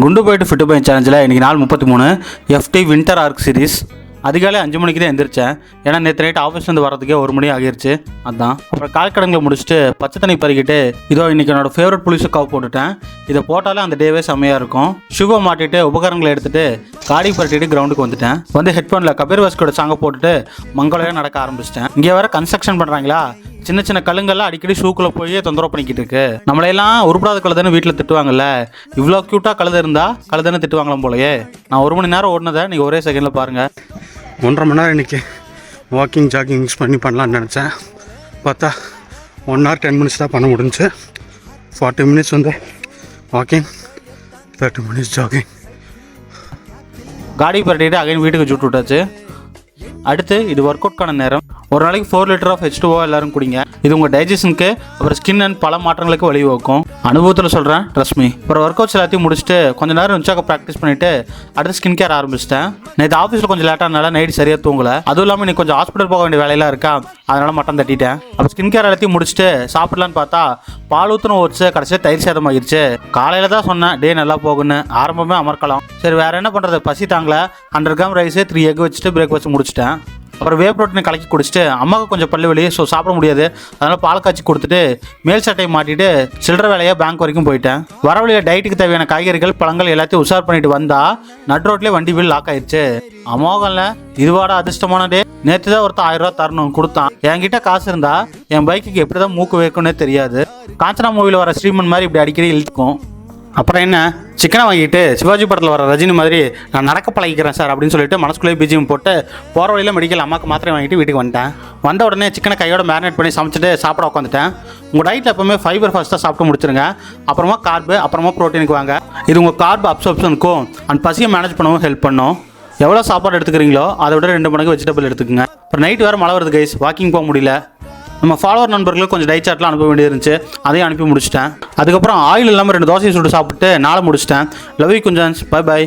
குண்டு போயிட்டு ஃபிட்டு போய் சேலஞ்சில் இன்றைக்கி நாள் 33 FT வின்டர் ஆர்க் சீரிஸ். அதிகாலை 5 மணிக்கு தான் எந்திரிச்சேன். ஏன்னா நேற்று நைட் ஆஃபீஸ்லேருந்து வரதுக்கே 1 மணி ஆகிருச்சு. அதான் அப்புறம் கால்கடங்களை முடிச்சுட்டு பச்சை தண்ணி பறிக்கிட்டு இதோ இன்றைக்கி என்னோட ஃபேவரட் புளிசு கவ் போட்டுட்டேன். இதை போட்டாலே அந்த டேவே செம்மையாக இருக்கும். ஷூவை மாட்டிட்டு உபகரணங்களை எடுத்துகிட்டு காடி பரட்டிட்டு கிரவுண்டுக்கு வந்துட்டேன். வந்து ஹெட்ஃபோனில் கபீர் வாஸ்கோட சாங்கை போட்டுட்டு மங்களமாக நடக்க ஆரம்பிச்சிட்டேன். இங்கே வேறு கன்ஸ்ட்ரக்ஷன் பண்ணுறாங்களா, சின்ன சின்ன கல்லுங்கள்லாம் அடிக்கடி ஷூக்குள்ளே போய் தொந்தரவு பண்ணிக்கிட்டு இருக்கு. நம்மளையெல்லாம் உருப்படாத கழுதுன்னு வீட்டில் திட்டுவாங்கல்ல, இவ்வளோ க்யூட்டாக கழுது இருந்தால் கழுதுன்னு திட்டுவாங்களாம் போலயே. நான் 1 மணி நேரம் ஓடினதை நீங்கள் ஒரே செகண்டில் பாருங்கள். 1.5 மணி நேரம் இன்றைக்கி வாக்கிங் ஜாக்கிங் மிக்ஸ் பண்ணி பண்ணலான்னு நினச்சேன். பார்த்தா 1 hour 10 minutes தான் பண்ண முடிஞ்சு. 40 minutes வந்து வாக்கிங், 30 minutes ஜாகிங். காடி பரட்டிட்டு அகைன் வீட்டுக்கு சுட்டு விட்டாச்சு. அடுத்து இது ஒர்க் அவுட்கான நேரம். ஒரு நாளைக்கு 4 liter ஆஃப் H2O எல்லாரும் குடிங்க. இது உங்கள் டைஜஷனுக்கு அப்புறம் ஸ்கின் அண்ட் பல மாற்றங்களுக்கு வழிவகுக்கும். அனுபவத்தில் சொல்கிறேன், ட்ரஸ்ட் மீ. அப்புறம் ஒர்க் அவுட்ஸ் எல்லாத்தையும் முடிச்சுட்டு கொஞ்சம் நேரம் உச்சாக்க ப்ராக்டிஸ் பண்ணிவிட்டு அடுத்து ஸ்கின் கேர் ஆரம்பிச்சிட்டேன். நேற்று ஆஃபீஸில் கொஞ்சம் லேட்டானால நைட் சரியாக தூங்கலை. அதுவும் இல்லாமல் இன்னைக்கு கொஞ்சம் ஹாஸ்பிட்டல் போக வேண்டிய வேலையெல்லாம் இருக்கா, அதனால் மட்டம் தட்டிட்டேன். அப்புறம் ஸ்கின் கேர் எல்லாத்தையும் முடிச்சுட்டு சாப்பிடலான்னு பார்த்தா பால் ஊற்றின ஓட்ஸு கடைசியாக தயிர் சேதமாகிடுச்சு. காலையில் தான் சொன்னேன் டே நல்லா போகுன்னு, ஆரம்பமே அமர்க்கலாம். சரி வேறு என்ன பண்ணுறது, பசி தாங்கலை. 100 கிராம் ரைஸு 3 egg வச்சுட்டு பிரேக்ஃபாஸ்ட் முடிச்சிட்டேன். அப்புறம் வே ப்ரோட்டீன் கலக்கி குடிச்சிட்டு அம்மாவுக்கு கொஞ்சம் பல்லு வெளியே, ஸோ சாப்பிட முடியாது, அதனால் பால் காய்ச்சி கொடுத்துட்டு மேல் சட்டையை மாட்டிட்டு சில்லற வேலையாக பேங்க் வரைக்கும் போயிட்டேன். வர வழியில் டயட்டுக்கு தேவையான காய்கறிகள் பழங்கள் எல்லாத்தையும் உஷார் பண்ணிட்டு வந்தா நட் ரோட்லேயே வண்டி வீல் லாக் ஆயிடுச்சு. அமோகம்ல, இதுவாட அதிர்ஷ்டமான டே. நேற்று தான் ஒருத்தர் 1000 ரூபா தரணும் கொடுத்தான். என்கிட்ட காசு இருந்தா என் பைக்குக்கு எப்படி தான் மூக்கு வைக்கும்னே தெரியாது. காஞ்சனா மூவியில் வர ஸ்ரீமன் மாதிரி இப்படி அடிக்கடி இழுக்கும். அப்புறம் என்ன, சிக்கனை வாங்கிட்டு சிவாஜி படத்தில் வர ரஜினி மாதிரி நான் நடக்க பழகிக்கிறேன் சார் அப்படின்னு சொல்லிட்டு மனசுக்குள்ளேயே பிஜிஎம் போட்டு போகிற வழியில் மெடிக்கல் அம்மாவுக்கு மாத்திரை வாங்கிட்டு வீட்டுக்கு வந்துட்டேன். வந்த உடனே சிக்கனை கையோட மேரினேட் பண்ணி சமைச்சிட்டு சாப்பிட உட்காந்துட்டேன். உங்கள் டயட்டில் எப்பவுமே ஃபைபர் ஃபர்ஸ்ட்டாக சாப்பிட்டு முடிச்சிருங்க, அப்புறமா கார்பு, அப்புறமா ப்ரோட்டீனுக்கு வாங்க. இது உங்கள் கார்பு அப்சர்ப்ஷனுக்கும் அண்ட் பசியை மேனேஜ் பண்ணவும் ஹெல்ப் பண்ணும். எவ்வளோ சாப்பாடு எடுத்துக்கிறீங்களோ அதை விட 2 மடங்கு வெஜிடபிள் எடுத்துக்கோங்க. அப்புறம் நைட் வேறு மழை வருது கைஸ், வாக்கிங் போக முடியல. நம்ம ஃபாலோவர் நண்பர்களுக்கு கொஞ்சம் டை சார்ட்லாம் அனுப்ப வேண்டியது இருந்துச்சு, அதையும் அனுப்பி முடிச்சிட்டேன். அதுக்கப்புறம் ஆயில் இல்லாமல் 2 தோசையை சுட்டு சாப்பிட்டு நாளை முடிச்சிட்டேன். லவ் யூ குஞ்சான்ஸ், பை பாய்.